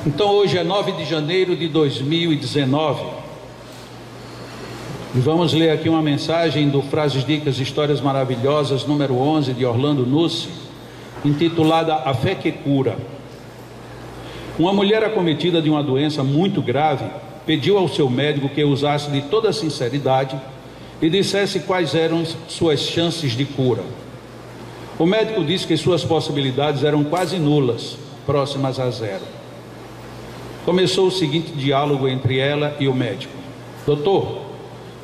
Então hoje é 9 de janeiro de 2019 e vamos ler aqui uma mensagem do Frases, Dicas, Histórias Maravilhosas, número 11, de Orlando Nussey, intitulada A Fé que Cura. Uma mulher acometida de uma doença muito grave pediu ao seu médico que usasse de toda a sinceridade e dissesse quais eram suas chances de cura. O médico disse que suas possibilidades eram quase nulas, próximas a zero. Começou o seguinte diálogo entre ela e o médico: doutor,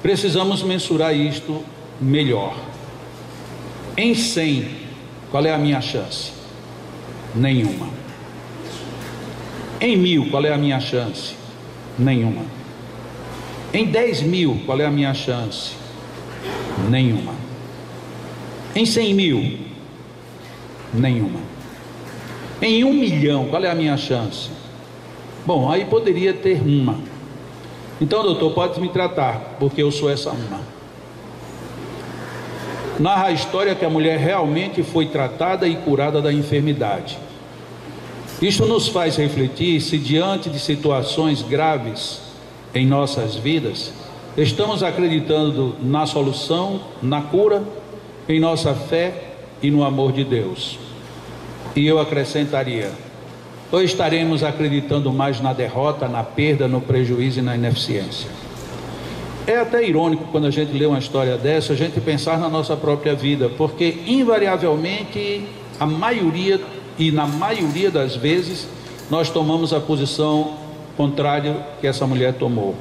precisamos mensurar isto melhor. Em 100, qual é a minha chance? Nenhuma. Em 1000, qual é a minha chance? Nenhuma. Em 10.000, qual é a minha chance? Nenhuma. Em 100.000? Nenhuma. Em 1 milhão, qual é a minha chance? Bom, aí poderia ter uma. Então, doutor, pode me tratar, porque eu sou essa uma. Narra a história que a mulher realmente foi tratada e curada da enfermidade. Isto nos faz refletir se diante de situações graves em nossas vidas, estamos acreditando na solução, na cura, em nossa fé e no amor de Deus. E eu acrescentaria: ou estaremos acreditando mais na derrota, na perda, no prejuízo e na ineficiência? É até irônico quando a gente lê uma história dessa, a gente pensar na nossa própria vida, porque invariavelmente na maioria das vezes nós tomamos a posição contrária que essa mulher tomou.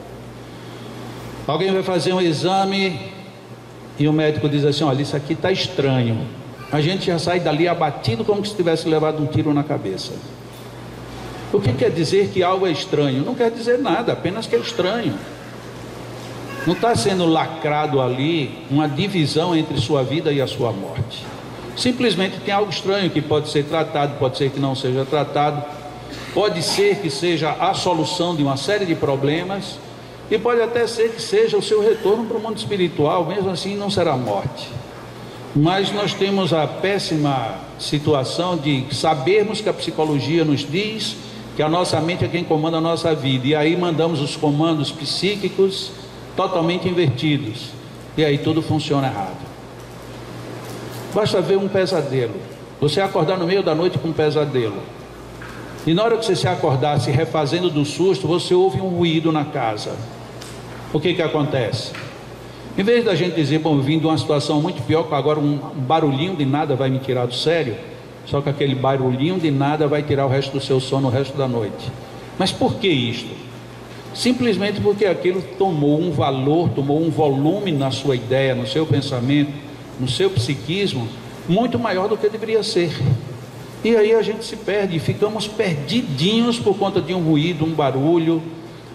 Alguém vai fazer um exame e o médico diz assim: olha, isso aqui está estranho. A gente já sai dali abatido como se tivesse levado um tiro na cabeça. O que quer dizer que algo é estranho? Não quer dizer nada, apenas que é estranho. Não está sendo lacrado ali uma divisão entre sua vida e a sua morte. Simplesmente tem algo estranho que pode ser tratado, pode ser que não seja tratado, pode ser que seja a solução de uma série de problemas, e pode até ser que seja o seu retorno para o mundo espiritual. Mesmo assim não será morte. Mas nós temos a péssima situação de sabermos que a psicologia nos diz que a nossa mente é quem comanda a nossa vida, e aí mandamos os comandos psíquicos totalmente invertidos, e aí tudo funciona errado. Basta ver um pesadelo, você acordar no meio da noite com um pesadelo, e na hora que você se acordar se refazendo do susto, você ouve um ruído na casa. O que acontece? Em vez da gente dizer, bom, eu vim de uma situação muito pior, que agora um barulhinho de nada vai me tirar do sério, só que aquele barulhinho de nada vai tirar o resto do seu sono o resto da noite. Mas por que isto? Simplesmente porque aquilo tomou um valor, tomou um volume na sua ideia, no seu pensamento, no seu psiquismo, muito maior do que deveria ser. E aí a gente se perde, ficamos perdidinhos por conta de um ruído, um barulho,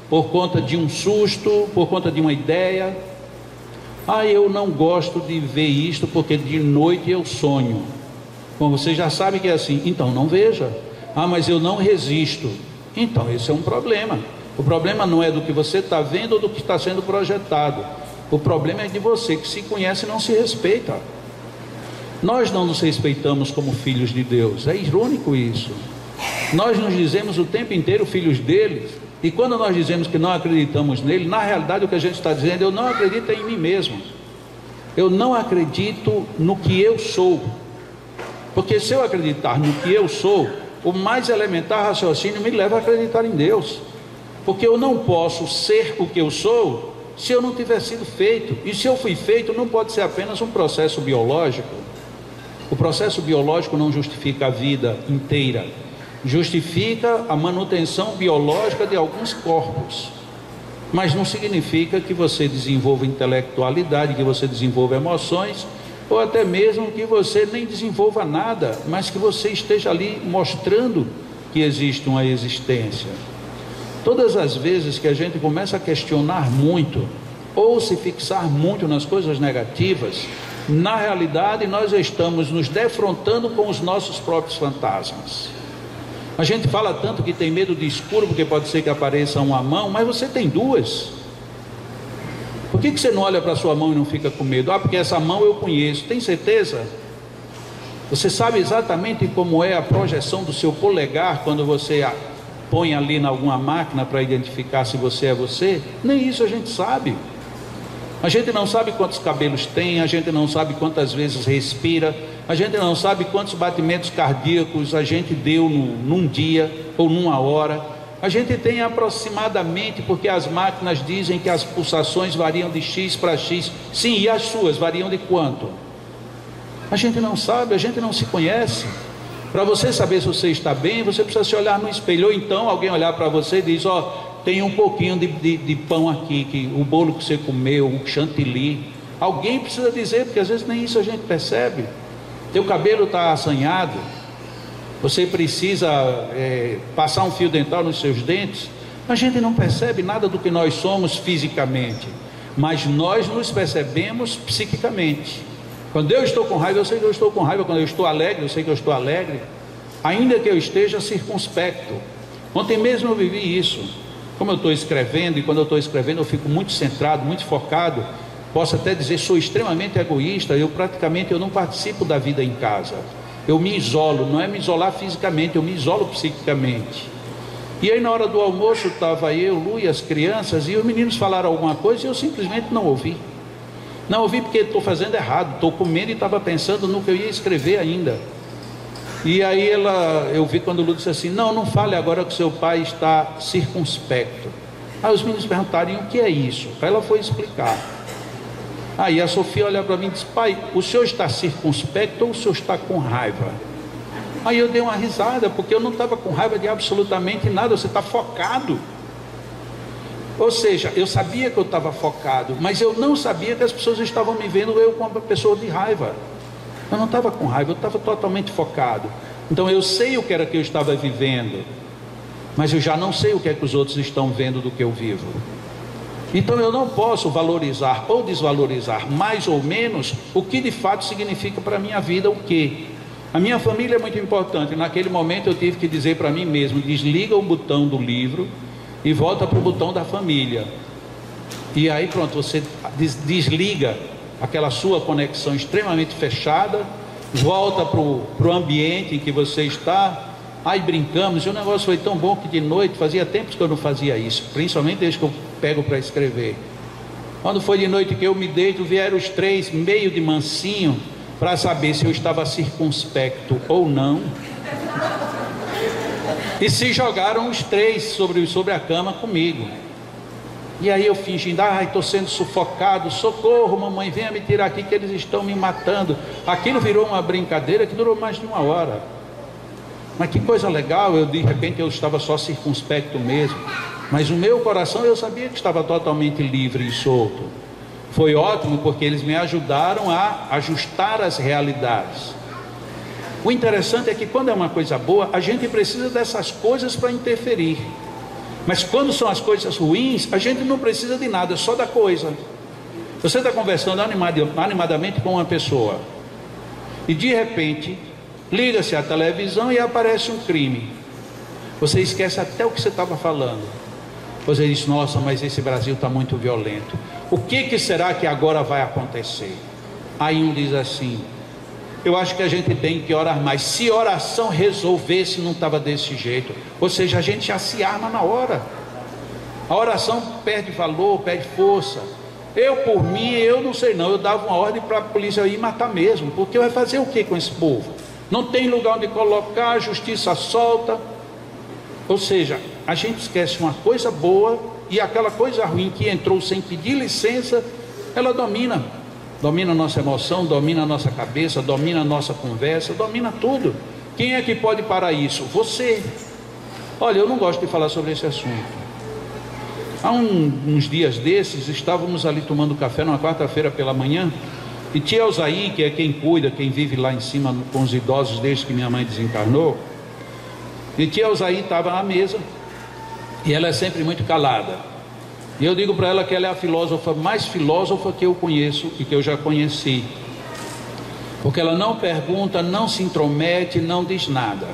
por conta de um susto, por conta de uma ideia. Ah, eu não gosto de ver isto porque de noite eu sonho. Bom, você já sabe que é assim, então não veja. Ah, mas eu não resisto. Então esse é um problema. O problema não é do que você está vendo ou do que está sendo projetado. O problema é de você que se conhece e não se respeita. Nós não nos respeitamos como filhos de Deus. É irônico isso. Nós nos dizemos o tempo inteiro filhos dele, e quando nós dizemos que não acreditamos nele, na realidade o que a gente está dizendo: eu não acredito em mim mesmo, eu não acredito no que eu sou. Porque se eu acreditar no que eu sou, o mais elementar raciocínio me leva a acreditar em Deus. Porque eu não posso ser o que eu sou se eu não tiver sido feito. E se eu fui feito, não pode ser apenas um processo biológico. O processo biológico não justifica a vida inteira, justifica a manutenção biológica de alguns corpos, mas não significa que você desenvolva intelectualidade, que você desenvolva emoções, ou até mesmo que você nem desenvolva nada, mas que você esteja ali mostrando que existe uma existência. Todas as vezes que a gente começa a questionar muito, ou se fixar muito nas coisas negativas, na realidade nós estamos nos defrontando com os nossos próprios fantasmas. A gente fala tanto que tem medo de escuro, porque pode ser que apareça uma mão, mas você tem duas. Por que você não olha para a sua mão e não fica com medo? Ah, porque essa mão eu conheço. Tem certeza? Você sabe exatamente como é a projeção do seu polegar quando você põe ali em alguma máquina para identificar se você é você? Nem isso a gente sabe. A gente não sabe quantos cabelos tem, a gente não sabe quantas vezes respira, a gente não sabe quantos batimentos cardíacos a gente deu num dia ou numa hora. A gente tem aproximadamente, porque as máquinas dizem que as pulsações variam de X para X. Sim, e as suas variam de quanto? A gente não sabe, a gente não se conhece. Para você saber se você está bem, você precisa se olhar no espelho. Ou então alguém olhar para você e diz: ó, tem um pouquinho de pão aqui, que o bolo que você comeu, o chantilly. Alguém precisa dizer, porque às vezes nem isso a gente percebe. Teu cabelo está assanhado, você precisa passar um fio dental nos seus dentes. A gente não percebe nada do que nós somos fisicamente, mas nós nos percebemos psiquicamente. Quando eu estou com raiva, eu sei que eu estou com raiva. Quando eu estou alegre, eu sei que eu estou alegre, ainda que eu esteja circunspecto. Ontem mesmo eu vivi isso. Como eu estou escrevendo, e quando eu estou escrevendo eu fico muito centrado, muito focado. Posso até dizer, sou extremamente egoísta. Eu não participo da vida em casa. Eu me isolo, não é me isolar fisicamente, eu me isolo psiquicamente. E aí na hora do almoço estava eu, Lu e as crianças, e os meninos falaram alguma coisa e eu simplesmente não ouvi. Não ouvi porque estou fazendo errado, estou comendo e estava pensando no que eu ia escrever ainda. E aí eu vi quando o Lu disse assim: não fale agora que seu pai está circunspecto. Aí os meninos perguntaram: o que é isso? Aí ela foi explicar. Aí a Sofia olha para mim e disse: pai, o senhor está circunspecto ou o senhor está com raiva? Aí eu dei uma risada, porque eu não estava com raiva de absolutamente nada. Você está focado. Ou seja, eu sabia que eu estava focado, mas eu não sabia que as pessoas estavam me vendo eu como uma pessoa de raiva. Eu não estava com raiva, eu estava totalmente focado. Então eu sei o que era que eu estava vivendo, mas eu já não sei o que é que os outros estão vendo do que eu vivo. Então eu não posso valorizar ou desvalorizar mais ou menos o que de fato significa para a minha vida o quê? A minha família é muito importante. Naquele momento eu tive que dizer para mim mesmo: desliga o botão do livro e volta para o botão da família. E aí pronto, você desliga aquela sua conexão extremamente fechada, volta para o ambiente em que você está. Aí brincamos, e o negócio foi tão bom que de noite, fazia tempos que eu não fazia isso, principalmente desde que eu pego para escrever. Quando foi de noite que eu me deito, vieram os três meio de mansinho para saber se eu estava circunspecto ou não, e se jogaram os três sobre a cama comigo. E aí eu fingindo: estou sendo sufocado, socorro mamãe, venha me tirar aqui que eles estão me matando. Aquilo virou uma brincadeira que durou mais de 1 hora. Mas que coisa legal, de repente eu estava só circunspecto mesmo, mas o meu coração eu sabia que estava totalmente livre e solto. Foi ótimo porque eles me ajudaram a ajustar as realidades. O interessante é que quando é uma coisa boa, a gente precisa dessas coisas para interferir. Mas quando são as coisas ruins, a gente não precisa de nada, só da coisa. Você está conversando animadamente com uma pessoa, e de repente liga-se a televisão e aparece um crime. Você esquece até o que você estava falando. Você diz: nossa, mas esse Brasil está muito violento. O que será que agora vai acontecer? Aí um diz assim: eu acho que a gente tem que orar mais. Se oração resolvesse, não estava desse jeito. Ou seja, a gente já se arma na hora. A oração perde valor, perde força. Eu, por mim, eu não sei não, eu dava uma ordem para a polícia ir matar mesmo, porque vai fazer o que com esse povo? Não tem lugar onde colocar, a justiça solta. Ou seja, a gente esquece uma coisa boa, e aquela coisa ruim que entrou sem pedir licença, ela domina a nossa emoção, domina a nossa cabeça, domina a nossa conversa, domina tudo. Quem é que pode parar isso? Você. Olha, eu não gosto de falar sobre esse assunto. Há uns dias desses, estávamos ali tomando café numa quarta-feira pela manhã, e tia Elzaí, que é quem cuida, quem vive lá em cima com os idosos desde que minha mãe desencarnou, e tia Elzaí estava na mesa, e ela é sempre muito calada, e eu digo para ela que ela é a filósofa mais filósofa que eu conheço e que eu já conheci, porque ela não pergunta, não se intromete, não diz nada,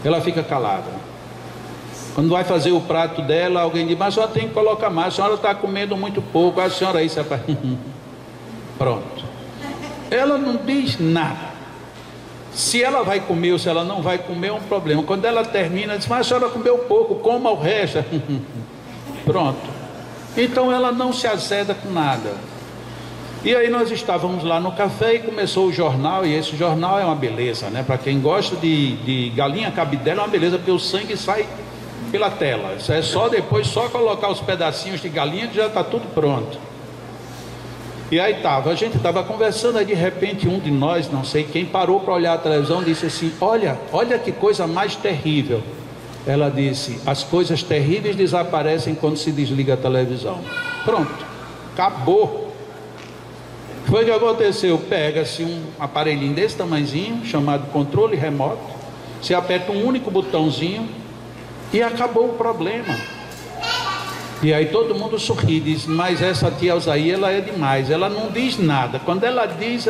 ela fica calada. Quando vai fazer o prato dela, alguém diz: mas a senhora tem que colocar mais, a senhora está comendo muito pouco. A senhora aí, pronto. Ela não diz nada. Se ela vai comer ou se ela não vai comer é um problema. Quando ela termina, diz, mas a senhora comeu pouco, coma o resto. Pronto. Então ela não se azeda com nada. E aí nós estávamos lá no café e começou o jornal, e esse jornal é uma beleza, né? Para quem gosta de galinha cabidela é uma beleza, porque o sangue sai pela tela. Isso é só depois, só colocar os pedacinhos de galinha que já está tudo pronto. E aí a gente estava conversando, aí de repente um de nós, não sei quem, parou para olhar a televisão e disse assim, olha que coisa mais terrível. Ela disse, as coisas terríveis desaparecem quando se desliga a televisão. Pronto, acabou. Foi o que aconteceu, pega-se um aparelhinho desse tamanhozinho, chamado controle remoto, se aperta um único botãozinho e acabou o problema. E aí todo mundo sorri, diz, mas essa tia Alzaí, ela é demais, ela não diz nada. Quando ela diz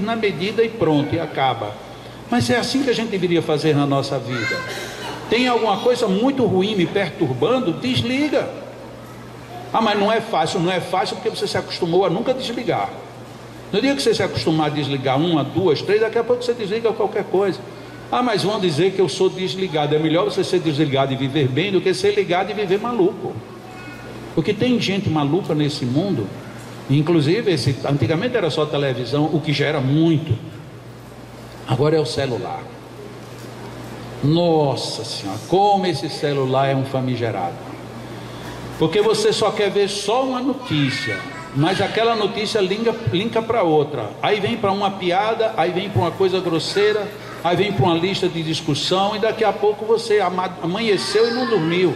na medida e pronto, e acaba. Mas é assim que a gente deveria fazer na nossa vida. Tem alguma coisa muito ruim me perturbando? Desliga. Ah, mas não é fácil porque você se acostumou a nunca desligar. No dia que você se acostumar a desligar uma, duas, três, daqui a pouco você desliga qualquer coisa. Ah, mas vão dizer que eu sou desligado. É melhor você ser desligado e viver bem do que ser ligado e viver maluco. Porque tem gente maluca nesse mundo. Inclusive, antigamente era só televisão, o que já era muito. Agora é o celular. Nossa Senhora, como esse celular é um famigerado. Porque você só quer ver só uma notícia, mas aquela notícia linka para outra. Aí vem para uma piada, aí vem para uma coisa grosseira, aí vem para uma lista de discussão, e daqui a pouco você amanheceu e não dormiu.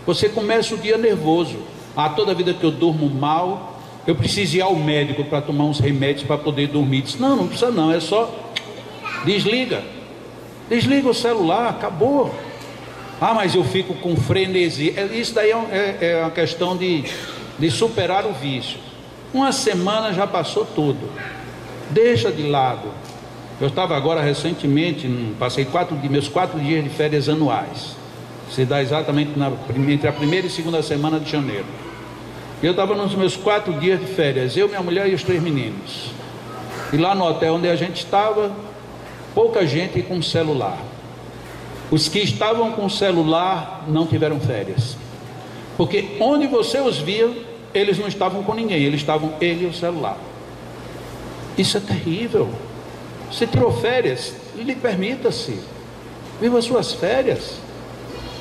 Você começa o dia nervoso. Ah, toda vida que eu durmo mal, eu preciso ir ao médico para tomar uns remédios para poder dormir. Diz, não precisa não, é só desliga o celular, acabou. Ah, mas eu fico com frenesi. Isso daí é uma questão de superar o vício. Uma semana já passou tudo, deixa de lado. Eu estava agora recentemente, passei meus 4 dias de férias anuais. Se dá exatamente entre a primeira e segunda semana de janeiro. Eu estava nos meus 4 dias de férias, eu, minha mulher e os 3 meninos. E lá no hotel onde a gente estava, pouca gente com celular. Os que estavam com celular não tiveram férias. Porque onde você os via, eles não estavam com ninguém, eles estavam ele e o celular. Isso é terrível. Você tirou férias, lhe permita-se. Viva as suas férias.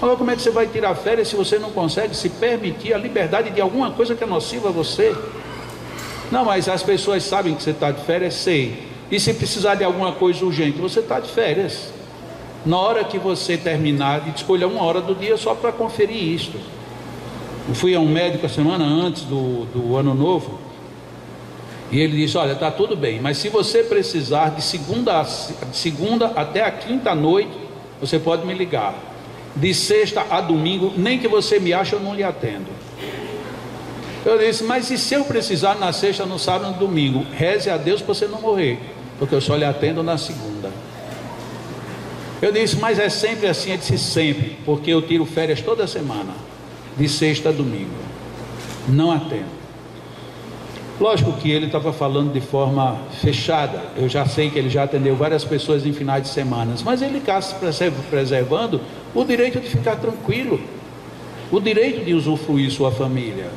Olha como é que você vai tirar férias se você não consegue se permitir a liberdade de alguma coisa que é nociva a você. Não, mas as pessoas sabem que você está de férias, sei. E se precisar de alguma coisa urgente, você está de férias. Na hora que você terminar, escolha uma hora do dia só para conferir isto. Eu fui a um médico a semana antes do ano novo, e ele disse, olha, está tudo bem, mas se você precisar de segunda até a quinta noite, você pode me ligar. De sexta a domingo, nem que você me ache, eu não lhe atendo. Eu disse, mas e se eu precisar na sexta, no sábado, no domingo? Reze a Deus para você não morrer, porque eu só lhe atendo na segunda. Eu disse, mas é sempre assim? Ele disse, sempre, porque eu tiro férias toda semana, de sexta a domingo, não atendo. Lógico que ele estava falando de forma fechada, eu já sei que ele já atendeu várias pessoas em finais de semana, mas ele está se preservando o direito de ficar tranquilo, o direito de usufruir sua família.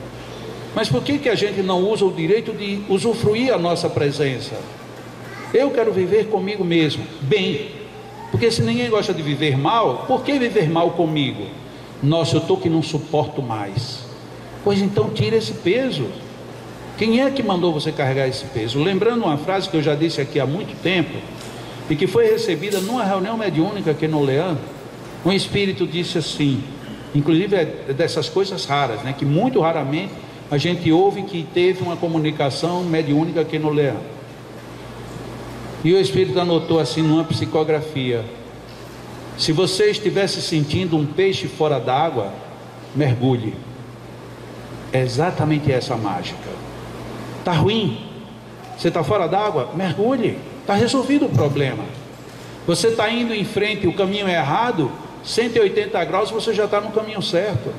Mas por que a gente não usa o direito de usufruir a nossa presença? Eu quero viver comigo mesmo, bem, porque se ninguém gosta de viver mal, por que viver mal comigo? Nossa, eu estou que não suporto mais. Pois então tira esse peso. Quem é que mandou você carregar esse peso? Lembrando uma frase que eu já disse aqui há muito tempo, e que foi recebida numa reunião mediúnica aqui no Leão, um espírito disse assim, inclusive é dessas coisas raras, né, que muito raramente a gente ouve que teve uma comunicação mediúnica aqui no Leão. E o espírito anotou assim numa psicografia, se você estivesse sentindo um peixe fora d'água, mergulhe. É exatamente essa a mágica. Está ruim, você está fora d'água, mergulhe, está resolvido o problema. Você está indo em frente, o caminho é errado, 180 graus, você já está no caminho certo.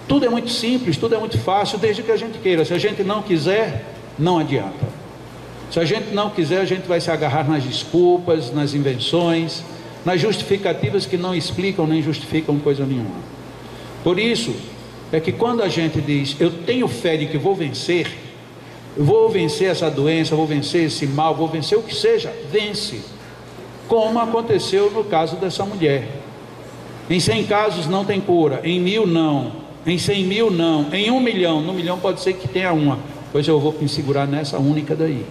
Tudo é muito simples, tudo é muito fácil, desde que a gente queira. Se a gente não quiser, não adianta. Se a gente não quiser, a gente vai se agarrar nas desculpas, nas invenções, nas justificativas que não explicam nem justificam coisa nenhuma. Por isso é que quando a gente diz, eu tenho fé de que vou vencer essa doença, vou vencer esse mal, vou vencer o que seja, vence. Como aconteceu no caso dessa mulher. Em 100 casos não tem cura, em 1000 não, em 100 mil não, em 1 milhão, no milhão pode ser que tenha uma, pois eu vou me segurar nessa única daí.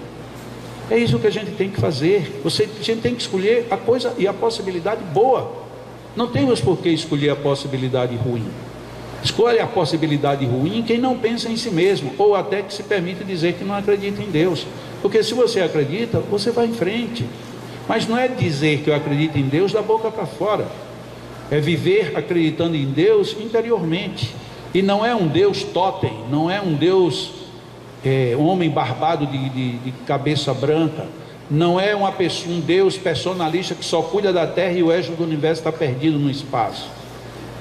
É isso que a gente tem que fazer. A gente tem que escolher a coisa e a possibilidade boa. Não temos por que escolher a possibilidade ruim. Escolhe a possibilidade ruim quem não pensa em si mesmo, ou até que se permite dizer que não acredita em Deus. Porque se você acredita, você vai em frente. Mas não é dizer que eu acredito em Deus da boca para fora. É viver acreditando em Deus interiormente. E não é um Deus totem, não é um Deus um homem barbado de cabeça branca, não é um Deus personalista que só cuida da terra e o resto do universo está perdido no espaço.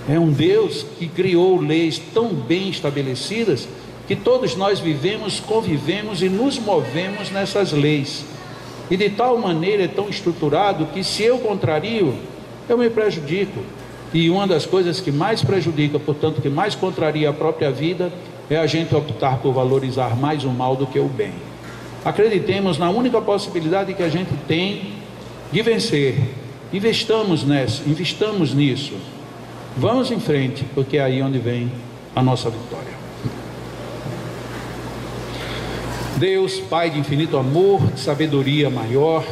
É um Deus que criou leis tão bem estabelecidas que todos nós vivemos, convivemos e nos movemos nessas leis, e de tal maneira é tão estruturado que se eu contrario, eu me prejudico. E uma das coisas que mais prejudica, portanto que mais contraria a própria vida, é a gente optar por valorizar mais o mal do que o bem. Acreditemos na única possibilidade que a gente tem de vencer. Investamos nisso. Vamos em frente, porque é aí onde vem a nossa vitória. Deus, Pai de infinito amor, de sabedoria maior,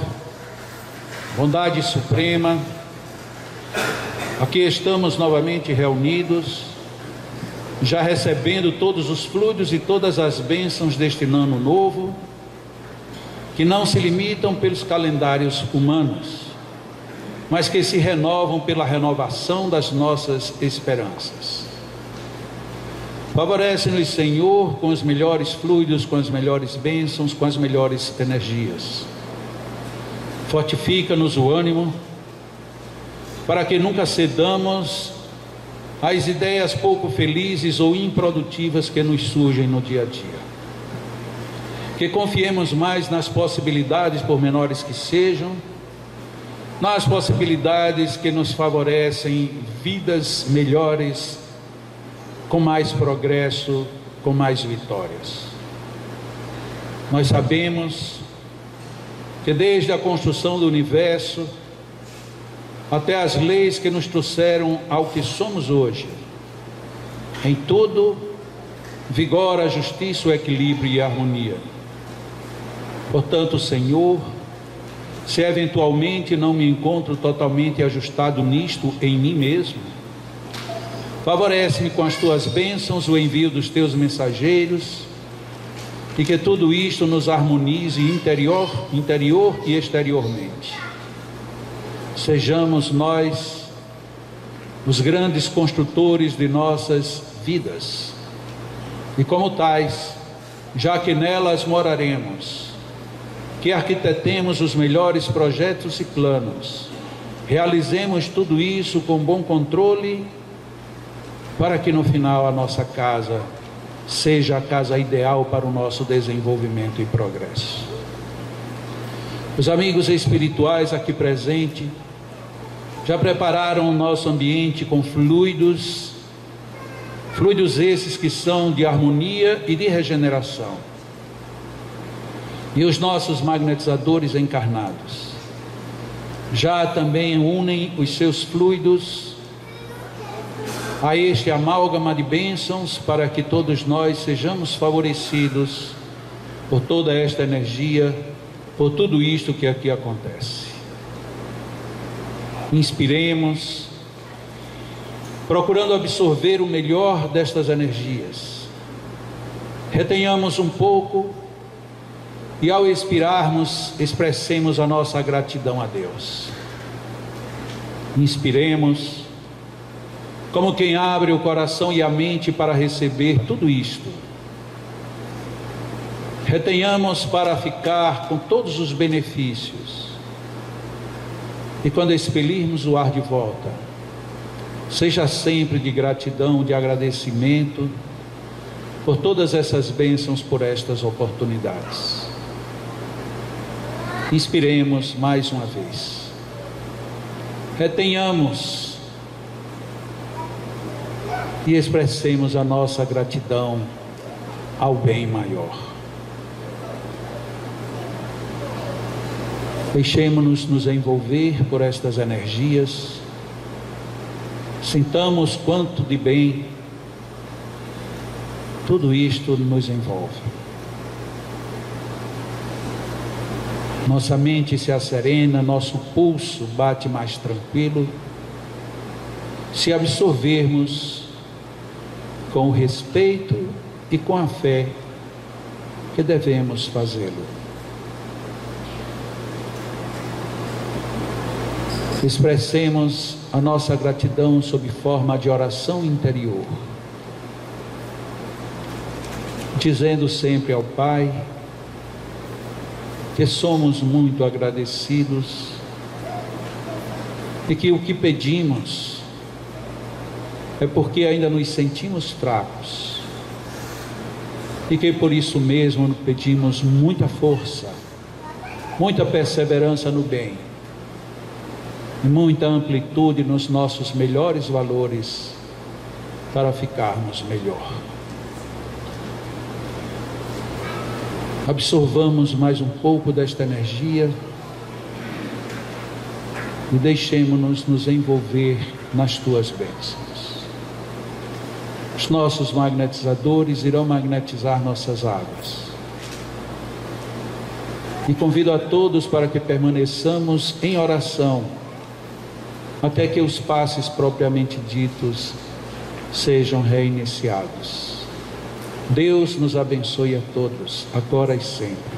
bondade suprema, aqui estamos novamente reunidos, já recebendo todos os fluidos e todas as bênçãos deste ano novo, que não se limitam pelos calendários humanos, mas que se renovam pela renovação das nossas esperanças. Favorece-nos, Senhor, com os melhores fluidos, com as melhores bênçãos, com as melhores energias. Fortifica-nos o ânimo, para que nunca cedamos às ideias pouco felizes ou improdutivas que nos surgem no dia a dia. Que confiemos mais nas possibilidades, por menores que sejam, nas possibilidades que nos favorecem vidas melhores, com mais progresso, com mais vitórias. Nós sabemos que desde a construção do universo até as leis que nos trouxeram ao que somos hoje, em tudo vigora a justiça, o equilíbrio e a harmonia. Portanto, Senhor, se eventualmente não me encontro totalmente ajustado nisto em mim mesmo, favorece-me com as tuas bênçãos o envio dos teus mensageiros, e que tudo isto nos harmonize interior e exteriormente. Sejamos nós os grandes construtores de nossas vidas, e como tais, já que nelas moraremos, que arquitetemos os melhores projetos e planos, realizemos tudo isso com bom controle, para que no final a nossa casa seja a casa ideal para o nosso desenvolvimento e progresso. Os amigos espirituais aqui presentes já prepararam o nosso ambiente com fluidos esses que são de harmonia e de regeneração. E os nossos magnetizadores encarnados já também unem os seus fluidos a este amálgama de bênçãos, para que todos nós sejamos favorecidos por toda esta energia, por tudo isto que aqui acontece. Inspiremos, procurando absorver o melhor destas energias. Retenhamos um pouco e, ao expirarmos, expressemos a nossa gratidão a Deus. Inspiremos, como quem abre o coração e a mente para receber tudo isto. Retenhamos para ficar com todos os benefícios. E quando expelirmos o ar de volta, seja sempre de gratidão, de agradecimento por todas essas bênçãos, por estas oportunidades. Inspiremos mais uma vez. Retenhamos e expressemos a nossa gratidão ao bem maior. Deixemos-nos nos envolver por estas energias. Sintamos quanto de bem tudo isto nos envolve. Nossa mente se asserena, nosso pulso bate mais tranquilo, se absorvermos com o respeito e com a fé que devemos fazê-lo. Expressemos a nossa gratidão sob forma de oração interior, dizendo sempre ao Pai que somos muito agradecidos e que o que pedimos é porque ainda nos sentimos fracos e que por isso mesmo pedimos muita força, muita perseverança no bem e muita amplitude nos nossos melhores valores para ficarmos melhor. Absorvamos mais um pouco desta energia e deixemos-nos nos envolver nas tuas bênçãos. Os nossos magnetizadores irão magnetizar nossas águas. E convido a todos para que permaneçamos em oração até que os passes propriamente ditos sejam reiniciados. Deus nos abençoe a todos, agora e sempre.